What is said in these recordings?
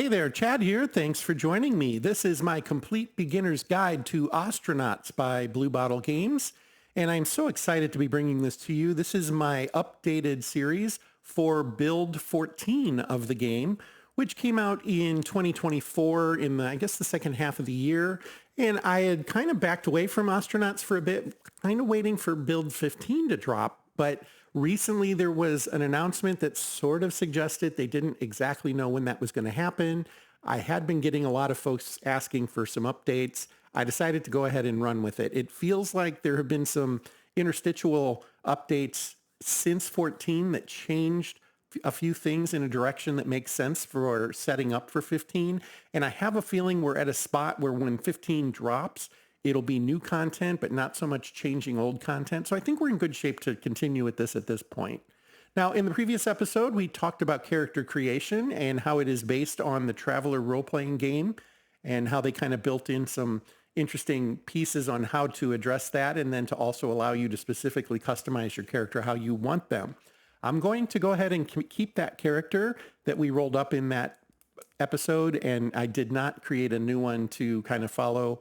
Hey there, Chad here. Thanks for joining me. This is my complete beginner's guide to Ostranauts by Blue Bottle Games, and I'm so excited to be bringing this to you. This is my updated series for build 14 of the game, which came out in 2024 in the, I guess, the second half of the year. And I had kind of backed away from Ostranauts for a bit, kind of waiting for build 15 to drop, but recently, there was an announcement that sort of suggested they didn't exactly know when that was going to happen. I had been getting a lot of folks asking for some updates. I decided to go ahead and run with it. It feels like there have been some interstitial updates since 14 that changed a few things in a direction that makes sense for setting up for 15. And I have a feeling we're at a spot where when 15 drops, it'll be new content, but not so much changing old content. So I think we're in good shape to continue with this at this point. Now, in the previous episode, we talked about character creation and how it is based on the Traveler role-playing game and how they kind of built in some interesting pieces on how to address that and then to also allow you to specifically customize your character how you want them. I'm going to go ahead and keep that character that we rolled up in that episode, and I did not create a new one to kind of follow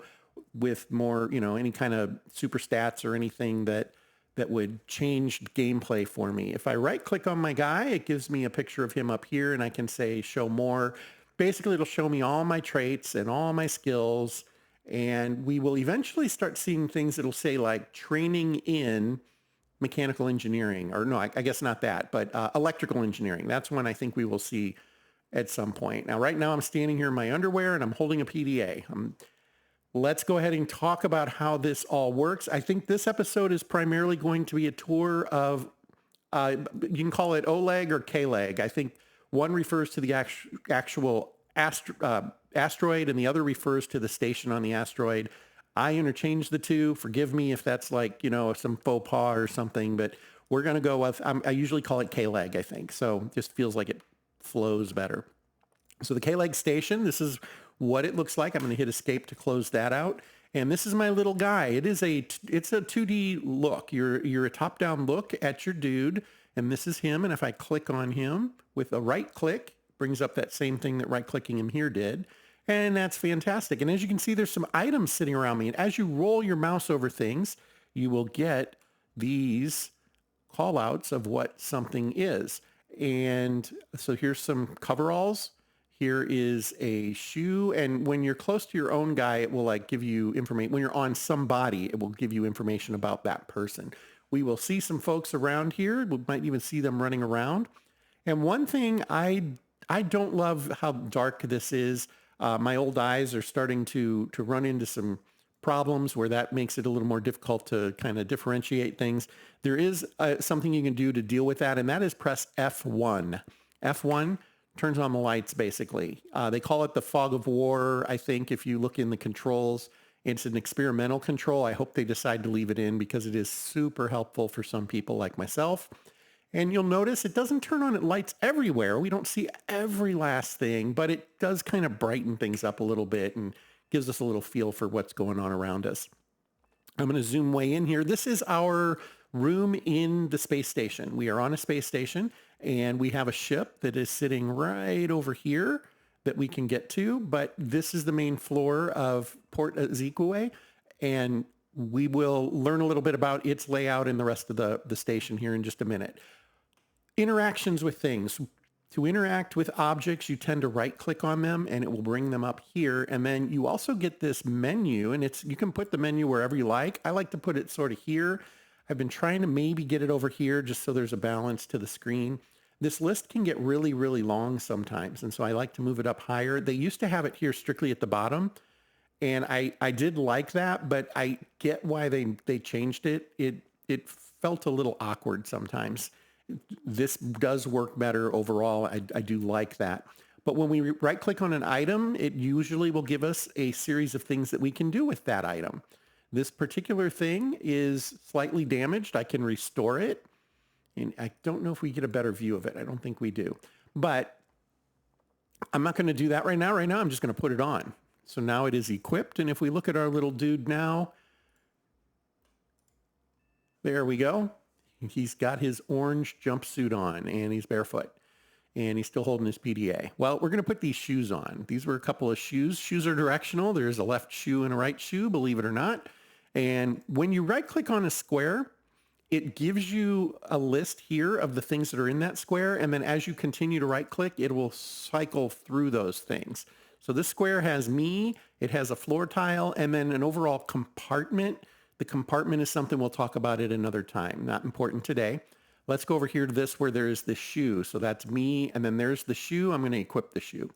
with more, any kind of super stats or anything that would change gameplay for me. If I right click on my guy, it gives me a picture of him up here and I can say show more. Basically, it'll show me all my traits and all my skills. And we will eventually start seeing things that'll say like training in mechanical engineering, or no, I guess not that, but electrical engineering. That's when I think we will see at some point. Now, right now I'm standing here in my underwear and I'm holding a PDA. Let's go ahead and talk about how this all works. I think this episode is primarily going to be a tour of, you can call it O-leg or K-leg. I think one refers to the actual asteroid and the other refers to the station on the asteroid. I interchange the two. Forgive me if that's like, some faux pas or something, but we're going to go with, I usually call it K-leg, I think. So it just feels like it flows better. So the K-leg station, this is what it looks like. I'm going to hit escape to close that out. And this is my little guy. It's a 2D look. You're a top-down look at your dude, and this is him. And if I click on him with a right click, brings up that same thing that right-clicking him here did. And that's fantastic. And as you can see, there's some items sitting around me. And as you roll your mouse over things, you will get these call-outs of what something is. And so here's some coveralls. Here is a shoe, and when you're close to your own guy, it will like give you information. When you're on somebody, it will give you information about that person. We will see some folks around here. We might even see them running around. And one thing I don't love how dark this is. My old eyes are starting to run into some problems where that makes it a little more difficult to kind of differentiate things. There is something you can do to deal with that, and that is press F1. F1 turns on the lights, basically. They call it the fog of war, I think, if you look in the controls. It's an experimental control. I hope they decide to leave it in because it is super helpful for some people like myself. And you'll notice it doesn't turn on lights everywhere. We don't see every last thing, but it does kind of brighten things up a little bit and gives us a little feel for what's going on around us. I'm going to zoom way in here. This is our room in the space station. We are on a space station, and we have a ship that is sitting right over here that we can get to, but this is the main floor of Port Ezekwe, and we will learn a little bit about its layout and the rest of the station here in just a minute. Interactions with things. To interact with objects, you tend to right-click on them, and it will bring them up here, and then you also get this menu, and you can put the menu wherever you like. I like to put it sort of here. I've been trying to maybe get it over here just so there's a balance to the screen. This list can get really, really long sometimes, and so I like to move it up higher. They used to have it here strictly at the bottom, and I did like that, but I get why they changed it. It felt a little awkward sometimes. This does work better overall. I do like that. But when we right-click on an item, it usually will give us a series of things that we can do with that item. This particular thing is slightly damaged. I can restore it. And I don't know if we get a better view of it. I don't think we do. But I'm not going to do that right now. Right now, I'm just going to put it on. So now it is equipped. And if we look at our little dude now, there we go. He's got his orange jumpsuit on and he's barefoot. and he's still holding his PDA. Well, we're going to put these shoes on. These were a couple of shoes. Shoes are directional. There's a left shoe and a right shoe, believe it or not. And when you right click on a square, it gives you a list here of the things that are in that square. And then as you continue to right click, it will cycle through those things. So this square has me, it has a floor tile, and then an overall compartment. The compartment is something we'll talk about at another time, not important today. Let's go over here to this where there's the shoe. So that's me, and then there's the shoe. I'm going to equip the shoe.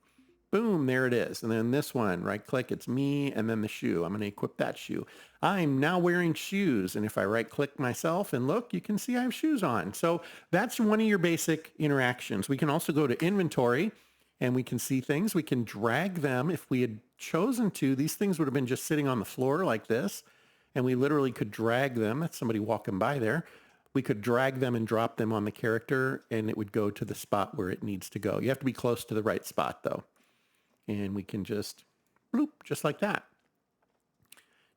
Boom, there it is. And then this one, right click, it's me, and then the shoe. I'm going to equip that shoe. I'm now wearing shoes, and if I right click myself and look, you can see I have shoes on. So that's one of your basic interactions. We can also go to inventory, and we can see things. We can drag them. If we had chosen to, these things would have been just sitting on the floor like this, and we literally could drag them. That's somebody walking by there. We could drag them and drop them on the character, and it would go to the spot where it needs to go. You have to be close to the right spot, though. And we can just bloop, just like that.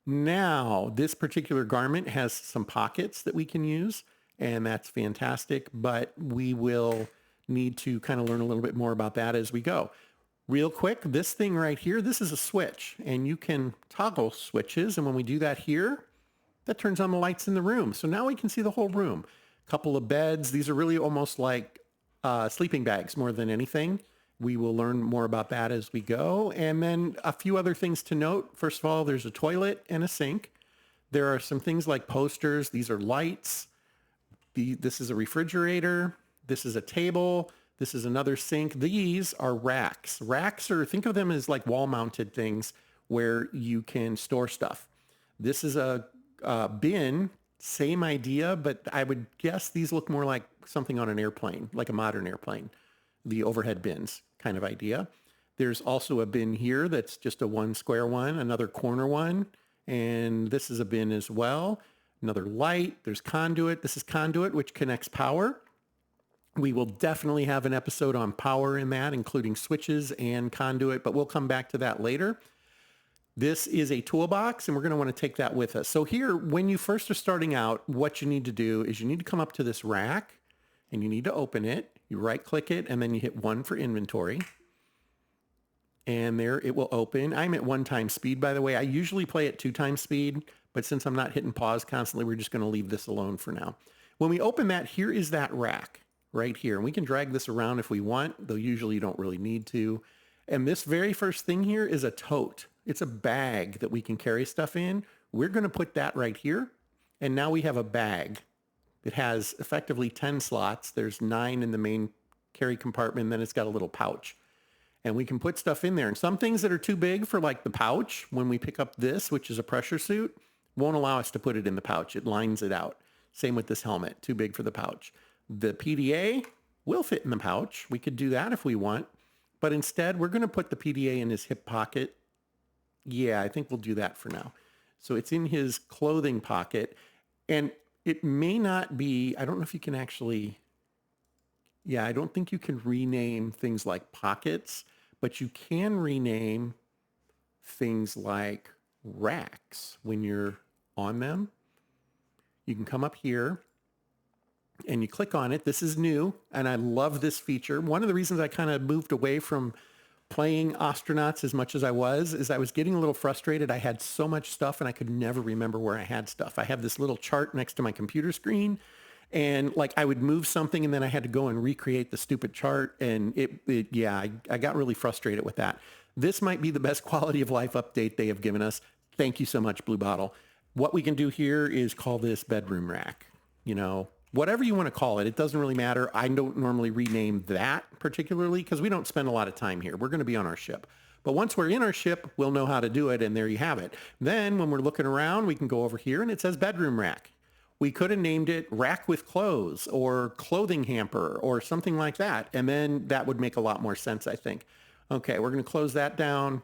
Now, this particular garment has some pockets that we can use, and that's fantastic, but we will need to kind of learn a little bit more about that as we go. Real quick, this thing right here, this is a switch, and you can toggle switches, and when we do that here, that turns on the lights in the room. So now we can see the whole room. Couple of beds. These are really almost like sleeping bags more than anything. We will learn more about that as we go. And then a few other things to note. First of all, there's a toilet and a sink. There are some things like posters. These are lights. This is a refrigerator. This is a table. This is another sink. These are racks. Racks are, think of them as like wall-mounted things where you can store stuff. This is a bin, same idea, but I would guess these look more like something on an airplane, like a modern airplane, the overhead bins kind of idea. There's also a bin here that's just a one square one, another corner one, and this is a bin as well. Another light, there's conduit. This is conduit, which connects power. We will definitely have an episode on power in that, including switches and conduit, but we'll come back to that later. This is a toolbox, and we're going to want to take that with us. So here, when you first are starting out, what you need to do is you need to come up to this rack, and you need to open it. You right-click it, and then you hit 1 for inventory. And there it will open. I'm at 1 time speed, by the way. I usually play at 2 times speed, but since I'm not hitting pause constantly, we're just going to leave this alone for now. When we open that, here is that rack right here. And we can drag this around if we want, though usually you don't really need to. And this very first thing here is a tote. It's a bag that we can carry stuff in. We're going to put that right here. And now we have a bag. It has effectively 10 slots. There's 9 in the main carry compartment, and then it's got a little pouch. And we can put stuff in there. And some things that are too big for like the pouch, when we pick up this, which is a pressure suit, won't allow us to put it in the pouch. It lines it out. Same with this helmet, too big for the pouch. The PDA will fit in the pouch. We could do that if we want. But instead, we're going to put the PDA in his hip pocket. Yeah, I think we'll do that for now. So it's in his clothing pocket. And it may not be, I don't know if you can actually, yeah, I don't think you can rename things like pockets, but you can rename things like racks when you're on them. You can come up here and you click on it. This is new, and I love this feature. One of the reasons I kind of moved away from playing Ostranauts as much as I was is I was getting a little frustrated. I had so much stuff and I could never remember where I had stuff. I have this little chart next to my computer screen, and like I would move something and then I had to go and recreate the stupid chart. And I got really frustrated with that. This might be the best quality of life update they have given us. Thank you so much, Blue Bottle. What we can do here is call this bedroom rack, whatever you want to call it. It doesn't really matter. I don't normally rename that particularly because we don't spend a lot of time here. We're going to be on our ship. But once we're in our ship, we'll know how to do it, and there you have it. Then when we're looking around, we can go over here, and it says bedroom rack. We could have named it rack with clothes or clothing hamper or something like that, and then that would make a lot more sense, I think. Okay, we're going to close that down.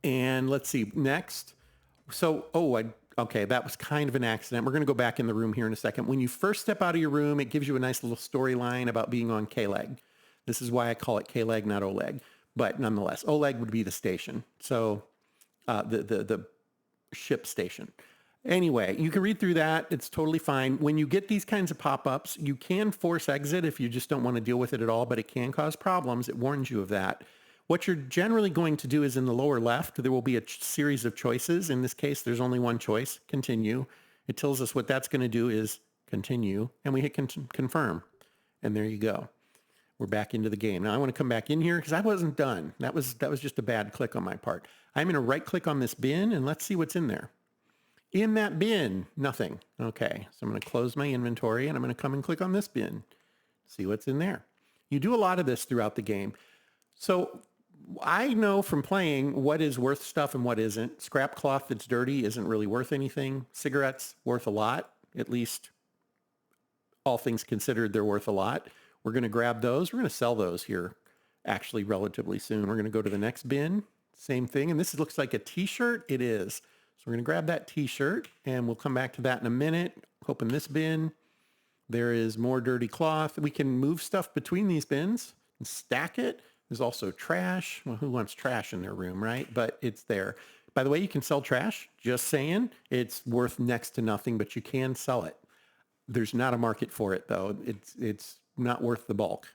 And let's see, next. So, okay, that was kind of an accident. We're going to go back in the room here in a second. When you first step out of your room, it gives you a nice little storyline about being on K-Leg. This is why I call it K-Leg, not O-Leg. But nonetheless, O-Leg would be the station. So the ship station. Anyway, you can read through that. It's totally fine. When you get these kinds of pop-ups, you can force exit if you just don't want to deal with it at all, but it can cause problems. It warns you of that. What you're generally going to do is in the lower left, there will be a series of choices. In this case, there's only one choice, continue. It tells us what that's going to do is continue, and we hit confirm. And there you go. We're back into the game. Now I want to come back in here because I wasn't done. That was just a bad click on my part. I'm going to right click on this bin and let's see what's in there. In that bin, nothing. Okay, so I'm going to close my inventory and I'm going to come and click on this bin. See what's in there. You do a lot of this throughout the game. So I know from playing what is worth stuff and what isn't. Scrap cloth that's dirty isn't really worth anything. Cigarettes, worth a lot. At least all things considered, they're worth a lot. We're going to grab those. We're going to sell those here actually relatively soon. We're going to go to the next bin. Same thing. And this looks like a t-shirt. It is. So we're going to grab that t-shirt and we'll come back to that in a minute. Open this bin. There is more dirty cloth. We can move stuff between these bins and stack it. There's also trash. Well, who wants trash in their room, right? But it's there. By the way, you can sell trash. Just saying. It's worth next to nothing, but you can sell it. There's not a market for it, though. It's not worth the bulk.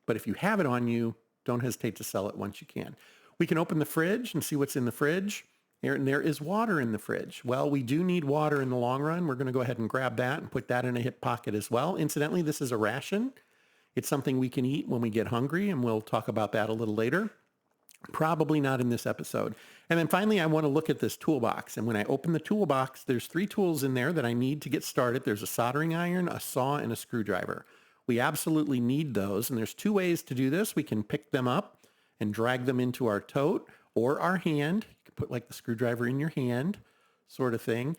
But if you have it on you, don't hesitate to sell it once you can. We can open the fridge and see what's in the fridge. There is water in the fridge. Well, we do need water in the long run. We're going to go ahead and grab that and put that in a hip pocket as well. Incidentally, this is a ration. It's something we can eat when we get hungry, and we'll talk about that a little later. Probably not in this episode. And then finally, I want to look at this toolbox. And when I open the toolbox, there's 3 tools in there that I need to get started. There's a soldering iron, a saw, and a screwdriver. We absolutely need those. And there's 2 ways to do this. We can pick them up and drag them into our tote or our hand. You can put like the screwdriver in your hand, sort of thing.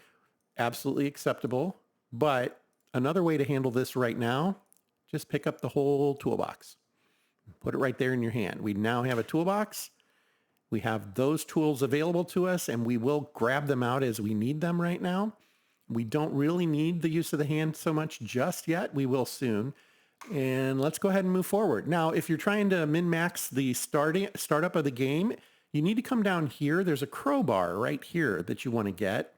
Absolutely acceptable. But another way to handle this right now, just pick up the whole toolbox. Put it right there in your hand. We now have a toolbox. We have those tools available to us, and we will grab them out as we need them right now. We don't really need the use of the hand so much just yet. We will soon. And let's go ahead and move forward. Now, if you're trying to min-max the startup of the game, you need to come down here. There's a crowbar right here that you want to get.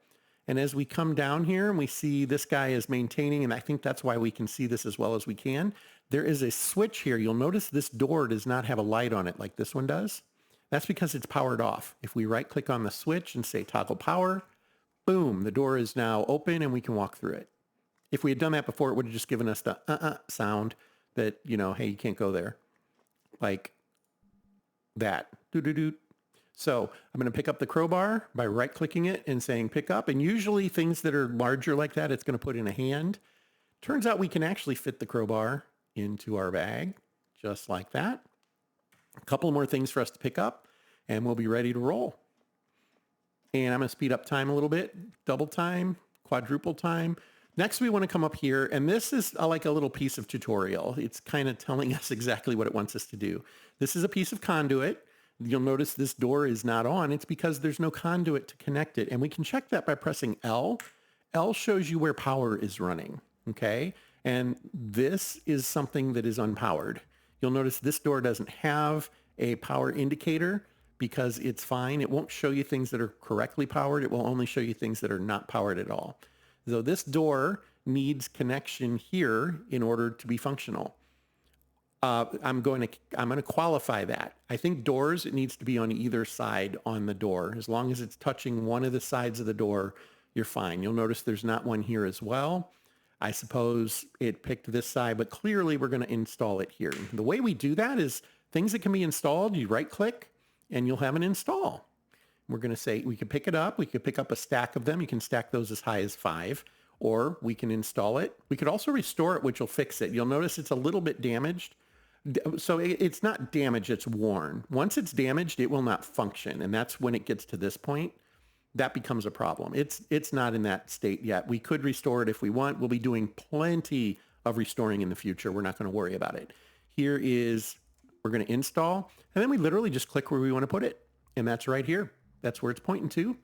And as we come down here and we see this guy is maintaining, and I think that's why we can see this as well as we can, there is a switch here. You'll notice this door does not have a light on it like this one does. That's because it's powered off. If we right click on the switch and say toggle power, boom, the door is now open and we can walk through it. If we had done that before, it would have just given us the sound that, you know, hey, you can't go there. Like that. Doo-doo-doo. So I'm going to pick up the crowbar by right clicking it and saying pick up. And usually things that are larger like that, it's going to put in a hand. Turns out we can actually fit the crowbar into our bag just like that. A couple more things for us to pick up and we'll be ready to roll. And I'm going to speed up time a little bit, double time, quadruple time. Next, we want to come up here, and this is like a little piece of tutorial. It's kind of telling us exactly what it wants us to do. This is a piece of conduit. You'll notice this door is not on. It's because there's no conduit to connect it. And we can check that by pressing L. L shows you where power is running, okay? And this is something that is unpowered. You'll notice this door doesn't have a power indicator because it's fine. It won't show you things that are correctly powered. It will only show you things that are not powered at all. So this door needs connection here in order to be functional. I'm going to qualify that. I think doors, it needs to be on either side on the door. As long as it's touching one of the sides of the door, you're fine. You'll notice there's not one here as well. I suppose it picked this side, but clearly we're going to install it here. The way we do that is things that can be installed, you right click and you'll have an install. We're going to say we could pick it up. We could pick up a stack of them. You can stack those as high as 5, or we can install it. We could also restore it, which will fix it. You'll notice it's a little bit damaged. So it's not damaged, it's worn. Once it's damaged, it will not function. And that's when it gets to this point, that becomes a problem. It's not in that state yet. We could restore it if we want. We'll be doing plenty of restoring in the future. We're not going to worry about it. Here is, we're going to install, and then we literally just click where we want to put it. And that's right here. That's where it's pointing to.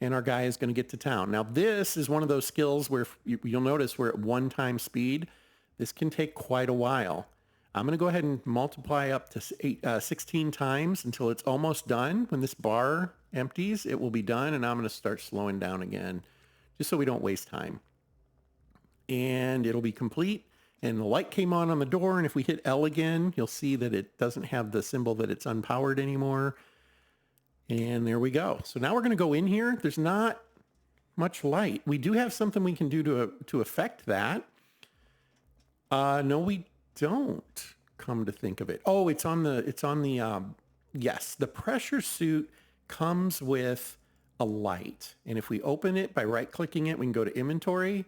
And our guy is going to get to town. Now, this is one of those skills where you'll notice we're at 1 speed. This can take quite a while. I'm going to go ahead and multiply up to 16 times until it's almost done. When this bar empties, it will be done. And I'm going to start slowing down again. just so we don't waste time. And it'll be complete. And the light came on the door. And if we hit L again, you'll see that it doesn't have the symbol that it's unpowered anymore. And there we go. So now we're going to go in here. There's not much light. We do have something we can do to affect that. No, we don't, come to think of it. Oh, yes, the pressure suit comes with a light. And if we open it by right-clicking it, we can go to inventory.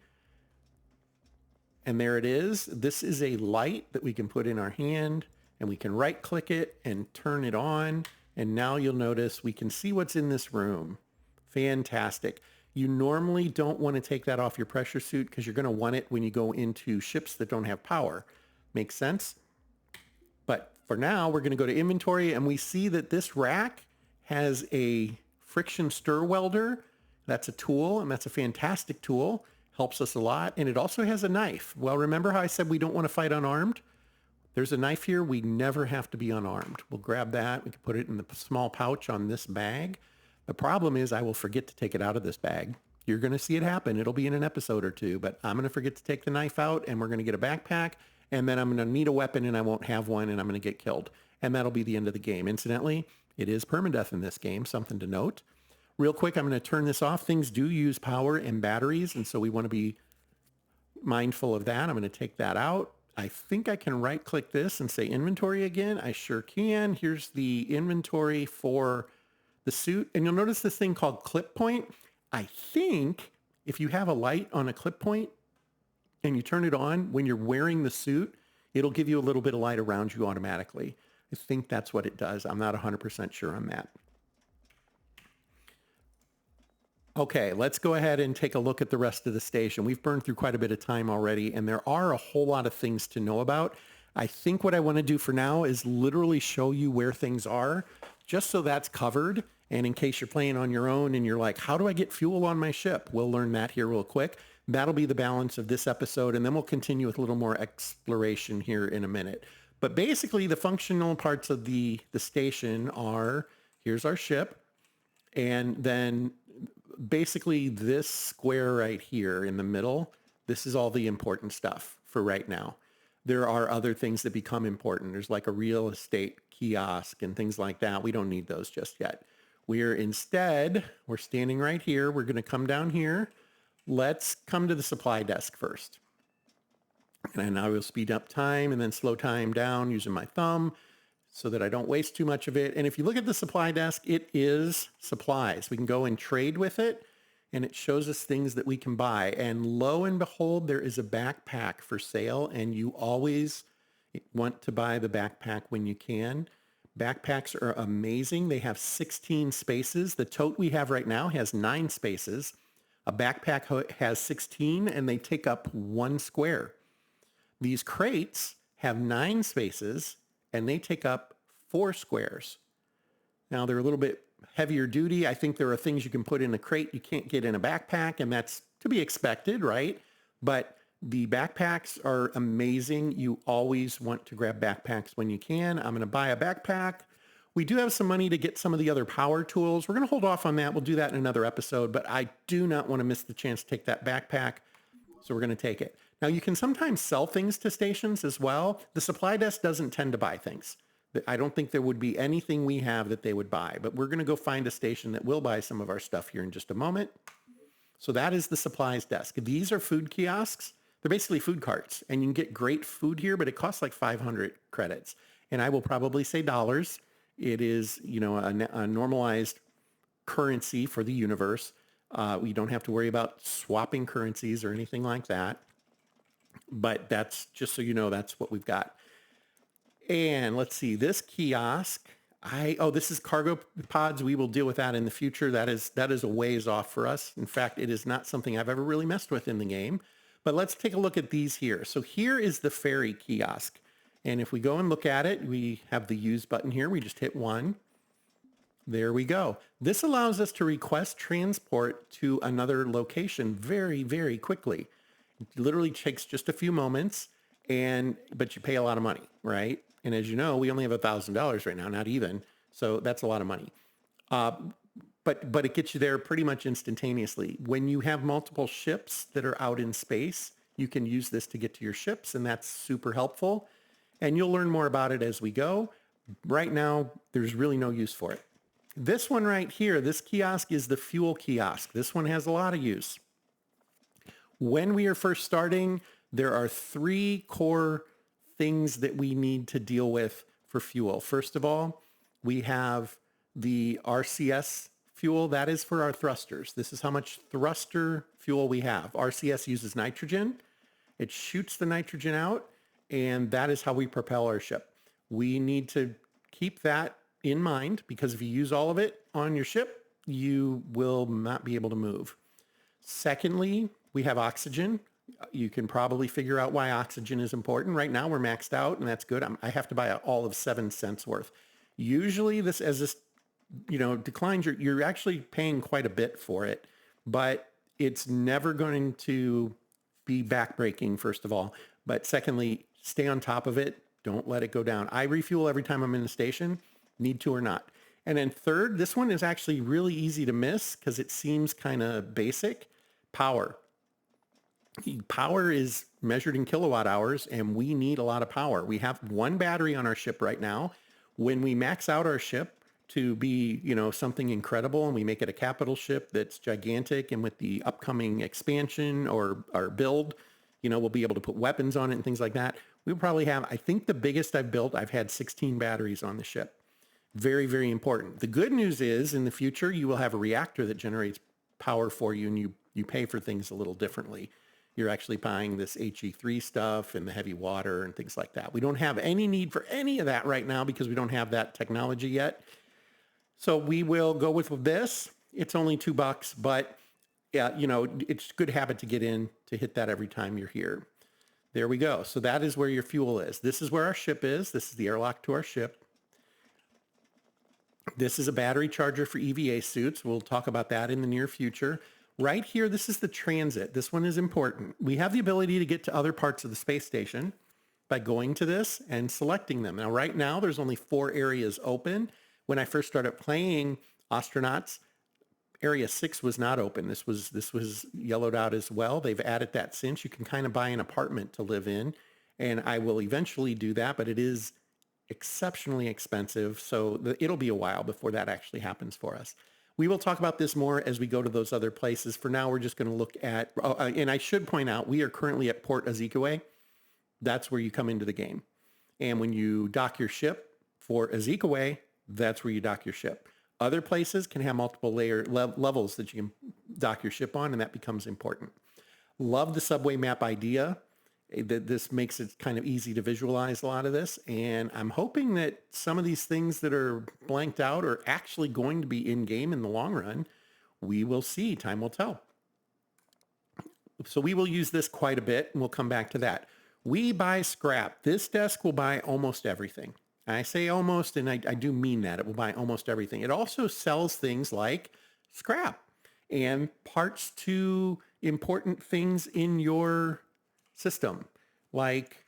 And there it is. This is a light that we can put in our hand, and we can right-click it and turn it on. And now you'll notice we can see what's in this room. Fantastic. You normally don't want to take that off your pressure suit because you're going to want it when you go into ships that don't have power. Makes sense? But for now, we're going to go to inventory, and we see that this rack has a friction stir welder. That's a tool, and that's a fantastic tool. Helps us a lot. And it also has a knife. Well, remember how I said we don't want to fight unarmed? There's a knife here. We never have to be unarmed. We'll grab that. We can put it in the small pouch on this bag. The problem is I will forget to take it out of this bag. You're going to see it happen. It'll be in an episode or two, but I'm going to forget to take the knife out, and we're going to get a backpack, and then I'm going to need a weapon, and I won't have one, and I'm going to get killed. And that'll be the end of the game. Incidentally, it is permadeath in this game, something to note. Real quick, I'm going to turn this off. Things do use power and batteries, and so we want to be mindful of that. I'm going to take that out. I think I can right-click this and say inventory again. I sure can. Here's the inventory for the suit. And you'll notice this thing called clip point. I think if you have a light on a clip point and you turn it on when you're wearing the suit, it'll give you a little bit of light around you automatically. I think that's what it does. I'm not 100% sure on that. Okay, let's go ahead and take a look at the rest of the station. We've burned through quite a bit of time already, and there are a whole lot of things to know about. I think what I want to do for now is literally show you where things are, just so that's covered. And in case you're playing on your own and you're like, how do I get fuel on my ship? We'll learn that here real quick. That'll be the balance of this episode, and then we'll continue with a little more exploration here in a minute. But basically, the functional parts of the station are, here's our ship, and then basically this square right here in the middle, this is all the important stuff for right now. There are other things that become important. There's like a real estate kiosk and things like that. We don't need those just yet. We're standing right here. We're going to come down here. Let's come to the supply desk first. And I will speed up time and then slow time down using my thumb so that I don't waste too much of it. And if you look at the supply desk, it is supplies. We can go and trade with it, and it shows us things that we can buy. And lo and behold, there is a backpack for sale, and you always want to buy the backpack when you can. Backpacks are amazing. They have 16 spaces. The tote we have right now has 9 spaces. A backpack has 16, and they take up 1 square. These crates have 9 spaces, and they take up 4 squares. Now, they're a little bit heavier duty. I think there are things you can put in a crate you can't get in a backpack, and that's to be expected, right? But the backpacks are amazing. You always want to grab backpacks when you can. I'm going to buy a backpack. We do have some money to get some of the other power tools. We're going to hold off on that. We'll do that in another episode, but I do not want to miss the chance to take that backpack, so we're going to take it. Now, you can sometimes sell things to stations as well. The supply desk doesn't tend to buy things. I don't think there would be anything we have that they would buy, but we're going to go find a station that will buy some of our stuff here in just a moment. So that is the supplies desk. These are food kiosks. They're basically food carts, and you can get great food here, but it costs like 500 credits. And I will probably say dollars. It is, a normalized currency for the universe. We don't have to worry about swapping currencies or anything like that. But that's just so you know, that's what we've got. And let's see, this kiosk, this is cargo pods. We will deal with that in the future. That is a ways off for us. In fact, it is not something I've ever really messed with in the game. But let's take a look at these here. So here is the ferry kiosk. And if we go and look at it, we have the use button here. We just hit 1. There we go. This allows us to request transport to another location very, very quickly. It literally takes just a few moments, but you pay a lot of money, right? And as you know, we only have $1,000 right now, not even. So that's a lot of money. but it gets you there pretty much instantaneously. When you have multiple ships that are out in space, you can use this to get to your ships, and that's super helpful. And you'll learn more about it as we go. Right now, there's really no use for it. This one right here, this kiosk is the fuel kiosk. This one has a lot of use. When we are first starting, there are 3 core things that we need to deal with for fuel. First of all, we have the RCS fuel. That is for our thrusters. This is how much thruster fuel we have. RCS uses nitrogen. It shoots the nitrogen out, and that is how we propel our ship. We need to keep that in mind, because if you use all of it on your ship, you will not be able to move. Secondly, we have oxygen. You can probably figure out why oxygen is important. Right now we're maxed out, and that's good. I have to buy all of 7 cents worth. Usually this, as this, declines, you're actually paying quite a bit for it, but it's never going to be backbreaking, first of all. But secondly, stay on top of it. Don't let it go down. I refuel every time I'm in the station, need to or not. And then third, this one is actually really easy to miss because it seems kind of basic. Power. Power is measured in kilowatt hours, and we need a lot of power. We have 1 battery on our ship right now. When we max out our ship to be, something incredible, and we make it a capital ship that's gigantic, and with the upcoming expansion or our build, we'll be able to put weapons on it and things like that. We'll probably have, I think the biggest I've built, I've had 16 batteries on the ship. Very, very important. The good news is in the future, you will have a reactor that generates power for you, and you pay for things a little differently. You're actually buying this HE3 stuff and the heavy water and things like that. We don't have any need for any of that right now because we don't have that technology yet. So we will go with this. It's only $2, but yeah, it's a good habit to get in to hit that every time you're here. There we go. So that is where your fuel is. This is where our ship is. This is the airlock to our ship. This is a battery charger for EVA suits. We'll talk about that in the near future. Right here, this is the transit. This one is important. We have the ability to get to other parts of the space station by going to this and selecting them. Now, right now, there's only 4 areas open. When I first started playing Ostranauts, Area 6 was not open. This was yellowed out as well. They've added that since. You can kind of buy an apartment to live in, and I will eventually do that, but it is exceptionally expensive, so it'll be a while before that actually happens for us. We will talk about this more as we go to those other places. For now, we're just going to look at, and I should point out, we are currently at Port Ezekwe. That's where you come into the game. And when you dock your ship for Ezekwe, that's where you dock your ship. Other places can have multiple levels that you can dock your ship on, and that becomes important. Love the subway map idea. This makes it kind of easy to visualize a lot of this. And I'm hoping that some of these things that are blanked out are actually going to be in game in the long run. We will see. Time will tell. So we will use this quite a bit, and we'll come back to that. We buy scrap. This desk will buy almost everything. I say almost, and I do mean that. It will buy almost everything. It also sells things like scrap and parts to important things in your system, like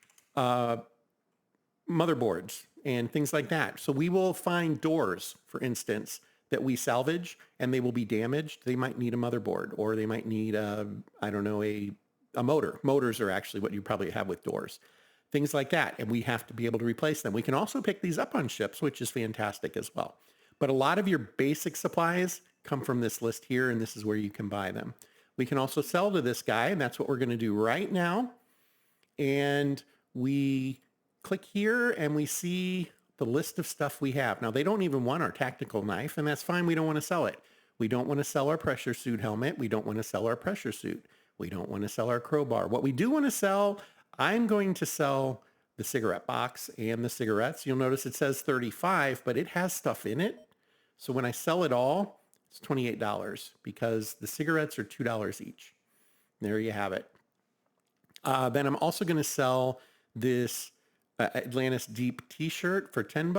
motherboards and things like that. So we will find doors, for instance, that we salvage, and they will be damaged. They might need a motherboard, or they might need a motor. Motors are actually what you probably have with doors. Things like that, and we have to be able to replace them. We can also pick these up on ships, which is fantastic as well. But a lot of your basic supplies come from this list here, and this is where you can buy them. We can also sell to this guy, and that's what we're going to do right now. And we click here, and we see the list of stuff we have. Now, they don't even want our tactical knife, and that's fine. We don't want to sell it. We don't want to sell our pressure suit helmet. We don't want to sell our pressure suit. We don't want to sell our crowbar. What we do want to sell, I'm going to sell the cigarette box and the cigarettes. You'll notice it says 35, but it has stuff in it. So when I sell it all, it's $28 because the cigarettes are $2 each. There you have it. Then I'm also going to sell this Atlantis Deep t-shirt for $10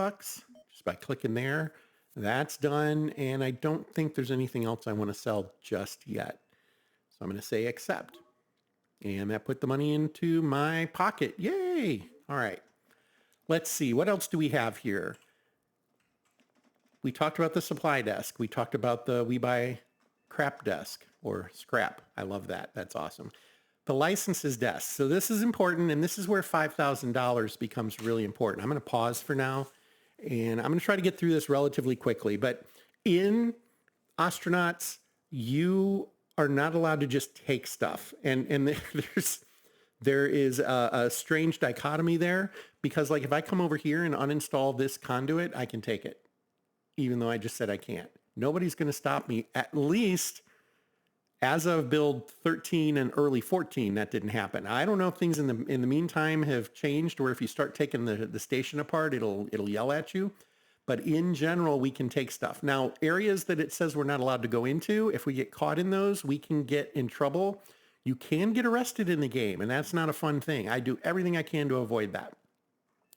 just by clicking there. That's done. And I don't think there's anything else I want to sell just yet. So I'm going to say accept. And that put the money into my pocket. Yay. All right. Let's see. What else do we have here? We talked about the supply desk. We talked about the we buy crap desk or scrap. I love that. That's awesome. The licenses desk. So this is important, and this is where $5,000 becomes really important. I'm going to pause for now, and I'm going to try to get through this relatively quickly. But in Ostranauts, you are not allowed to just take stuff. And there is a strange dichotomy there, because like if I come over here and uninstall this conduit, I can take it, even though I just said I can't. Nobody's going to stop me. At least as of build 13 and early 14, that didn't happen. I don't know if things in the meantime have changed, or if you start taking the station apart, it'll yell at you. But in general, we can take stuff. Now, areas that it says we're not allowed to go into, if we get caught in those, we can get in trouble. You can get arrested in the game, and that's not a fun thing. I do everything I can to avoid that.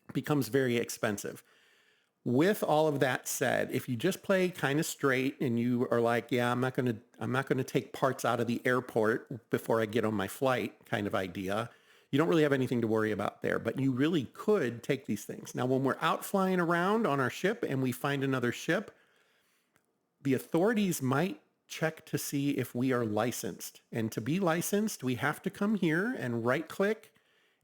It becomes very expensive. With all of that said, if you just play kind of straight and you are like, yeah, I'm not going to take parts out of the airport before I get on my flight kind of idea, you don't really have anything to worry about there, but you really could take these things. Now, when we're out flying around on our ship and we find another ship, the authorities might check to see if we are licensed. And to be licensed, we have to come here and right click,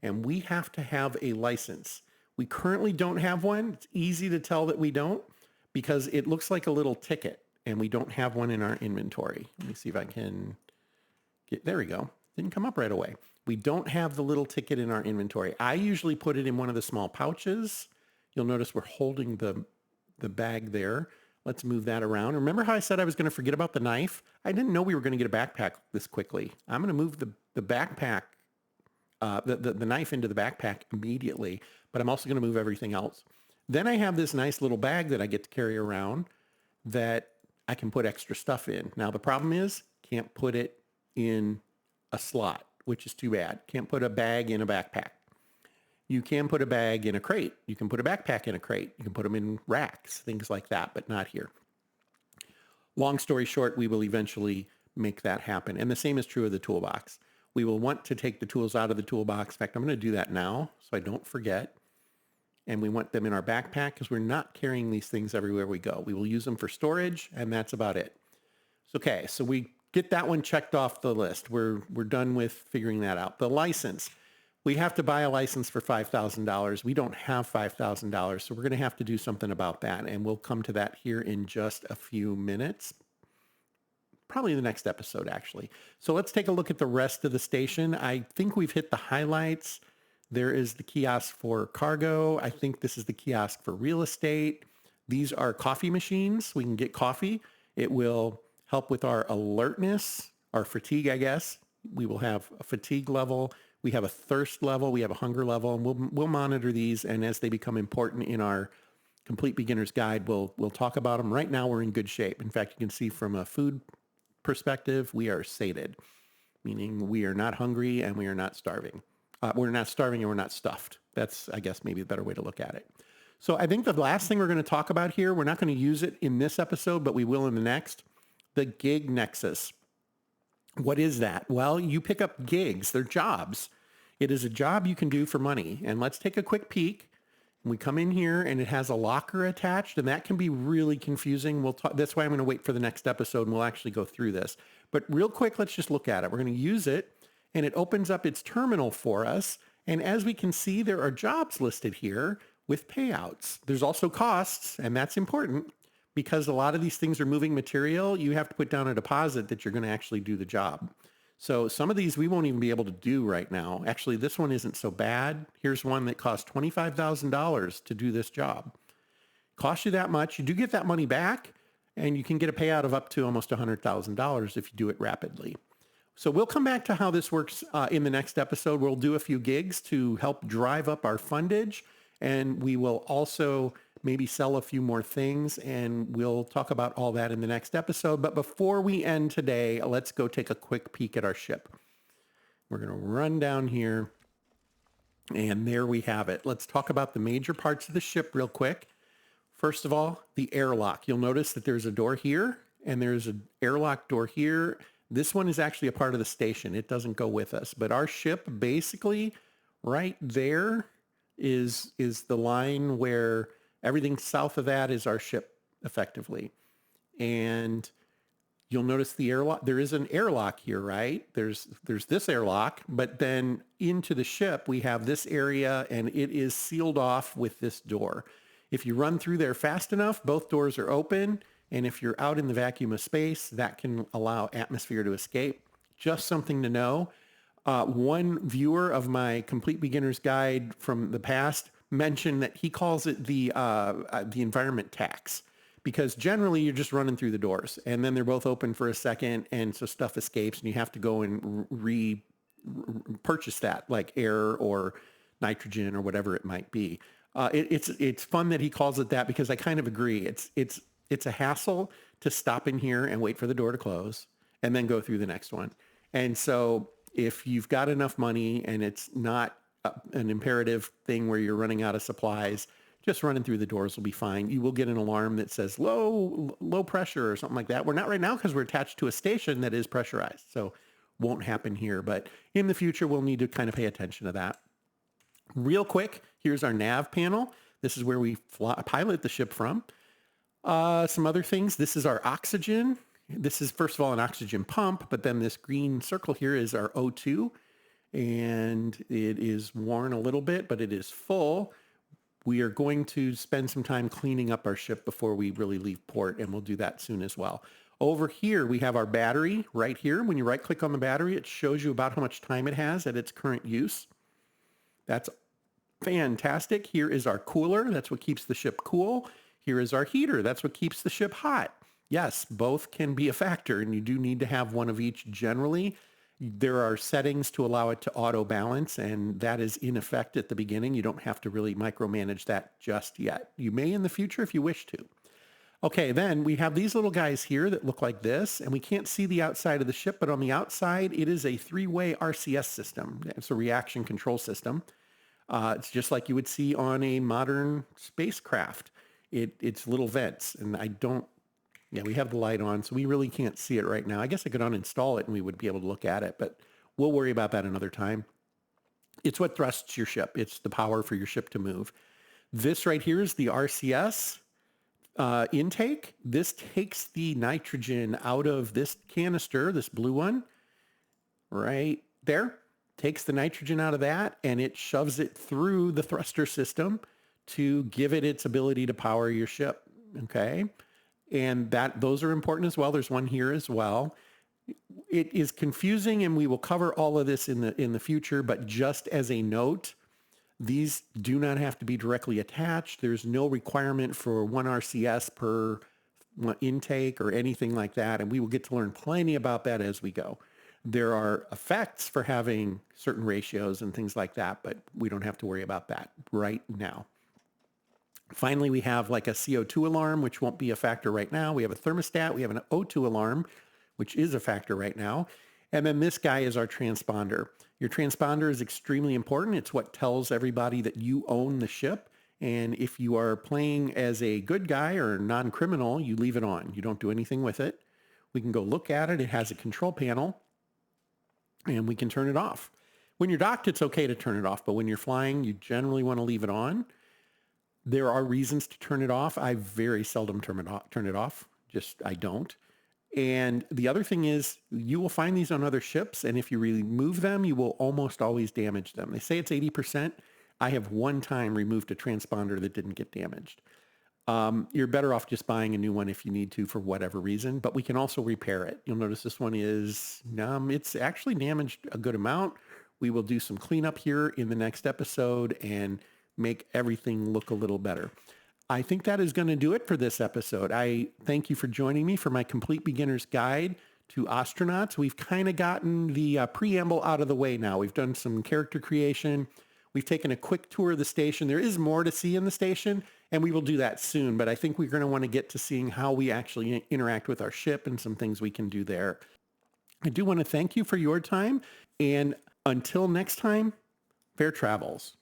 and we have to have a license. We currently don't have one. It's easy to tell that we don't, because it looks like a little ticket, and we don't have one in our inventory. Let me see if I can get, there we go. Didn't come up right away. We don't have the little ticket in our inventory. I usually put it in one of the small pouches. You'll notice we're holding the bag there. Let's move that around. Remember how I said I was going to forget about the knife? I didn't know we were going to get a backpack this quickly. I'm going to move the backpack, the knife into the backpack immediately, but I'm also going to move everything else. Then I have this nice little bag that I get to carry around that I can put extra stuff in. Now, the problem is, can't put it in a slot, which is too bad. Can't put a bag in a backpack. You can put a bag in a crate. You can put a backpack in a crate. You can put them in racks, things like that, but not here. Long story short, we will eventually make that happen. And the same is true of the toolbox. We will want to take the tools out of the toolbox. In fact, I'm going to do that now so I don't forget. And we want them in our backpack because we're not carrying these things everywhere we go. We will use them for storage, and that's about it. So, okay, so we get that one checked off the list. We're done with figuring that out. The license. We have to buy a license for $5,000. We don't have $5,000, so we're going to have to do something about that, and we'll come to that here in just a few minutes. Probably the next episode, actually. So let's take a look at the rest of the station. I think we've hit the highlights. There is the kiosk for cargo. I think this is the kiosk for real estate. These are coffee machines. We can get coffee. It will help with our alertness, our fatigue, I guess. We will have a fatigue level. We have a thirst level. We have a hunger level. And we'll monitor these. And as they become important in our complete beginner's guide, we'll talk about them. Right now, we're in good shape. In fact, you can see from a food perspective, we are sated, meaning we are not hungry and we are not starving. We're not starving and we're not stuffed. That's, I guess, maybe a better way to look at it. So I think the last thing we're going to talk about here, we're not going to use it in this episode, but we will in the next, the gig nexus. What is that? Well, you pick up gigs. They're jobs. It is a job you can do for money. And let's take a quick peek. We come in here and it has a locker attached, and that can be really confusing. We'll talk, that's why I'm going to wait for the next episode and we'll actually go through this. But real quick, let's just look at it. We're going to use it, and it opens up its terminal for us. And as we can see, there are jobs listed here with payouts. There's also costs, and that's important because a lot of these things are moving material. You have to put down a deposit that you're going to actually do the job. So some of these we won't even be able to do right now. Actually, this one isn't so bad. Here's one that cost $25,000 to do this job. Cost you that much. You do get that money back, and you can get a payout of up to almost $100,000 if you do it rapidly. So we'll come back to how this works in the next episode. We'll do a few gigs to help drive up our fundage, and we will also maybe sell a few more things, and we'll talk about all that in the next episode. But before we end today, let's go take a quick peek at our ship. We're going to run down here, and there we have it. Let's talk about the major parts of the ship real quick. First of all, the airlock. You'll notice that there's a door here, and there's an airlock door here. This one is actually a part of the station. It doesn't go with us. But our ship, basically, right there is the line where everything south of that is our ship. effectively. And you'll notice the airlock. There is an airlock here, right? There's this airlock, but then into the ship, we have this area and it is sealed off with this door. If you run through there fast enough, both doors are open. And if you're out in the vacuum of space, that can allow atmosphere to escape. Just something to know. One viewer of my Complete Beginner's Guide from the past mentioned that he calls it the environment tax, because generally you're just running through the doors and then they're both open for a second, and so stuff escapes and you have to go and purchase that, like air or nitrogen or whatever it might be. It's fun that he calls it that, because I kind of agree. It's a hassle to stop in here and wait for the door to close and then go through the next one. And so if you've got enough money and it's not an imperative thing where you're running out of supplies, just running through the doors will be fine. You will get an alarm that says low pressure or something like that. We're not right now because we're attached to a station that is pressurized. So won't happen here, but in the future, we'll need to kind of pay attention to that. Real quick, here's our nav panel. This is where we pilot the ship from. Some other things. This is our oxygen. This is, first of all, an oxygen pump, but then this green circle here is our O2, and it is worn a little bit, but it is full. We are going to spend some time cleaning up our ship before we really leave port, and we'll do that soon as well. Over here, we have our battery right here. When you right click on the battery, it shows you about how much time it has at its current use. That's fantastic. Here is our cooler. That's what keeps the ship cool. Here is our heater. That's what keeps the ship hot. Yes, both can be a factor, and you do need to have one of each generally. There are settings to allow it to auto balance, and that is in effect at the beginning. You don't have to really micromanage that just yet. You may in the future if you wish to. Okay, then we have these little guys here that look like this, and we can't see the outside of the ship, but on the outside, it is a three-way RCS system. It's a reaction control system. It's just like you would see on a modern spacecraft. It's little vents, and we have the light on, so we really can't see it right now. I guess I could uninstall it and we would be able to look at it, but we'll worry about that another time. It's what thrusts your ship. It's the power for your ship to move. This right here is the RCS intake. This takes the nitrogen out of this canister, this blue one, right there. Takes the nitrogen out of that, and it shoves it through the thruster system to give it its ability to power your ship, okay? And those are important as well. There's one here as well. It is confusing, and we will cover all of this in the future, but just as a note, these do not have to be directly attached. There's no requirement for one RCS per intake or anything like that, and we will get to learn plenty about that as we go. There are effects for having certain ratios and things like that, but we don't have to worry about that right now. Finally, we have like a CO2 alarm, which won't be a factor right now. We have a thermostat. We have an O2 alarm, which is a factor right now. And then this guy is our transponder. Your transponder is extremely important. It's what tells everybody that you own the ship. And if you are playing as a good guy or non-criminal, you leave it on. You don't do anything with it. We can go look at it. It has a control panel, and we can turn it off. When you're docked, it's okay to turn it off, but when you're flying, you generally want to leave it on. There are reasons to turn it off. I very seldom turn it off. I don't. And the other thing is, you will find these on other ships, and if you remove them, you will almost always damage them. They say it's 80%. I have one time removed a transponder that didn't get damaged. You're better off just buying a new one if you need to for whatever reason, but we can also repair it. You'll notice this one is, it's actually damaged a good amount. We will do some cleanup here in the next episode and make everything look a little better. I think that is going to do it for this episode. I thank you for joining me for my Complete Beginner's Guide to Ostranauts. We've kind of gotten the preamble out of the way now. We've done some character creation. We've taken a quick tour of the station. There is more to see in the station, and we will do that soon. But I think we're going to want to get to seeing how we actually interact with our ship and some things we can do there. I do want to thank you for your time. And until next time, fair travels.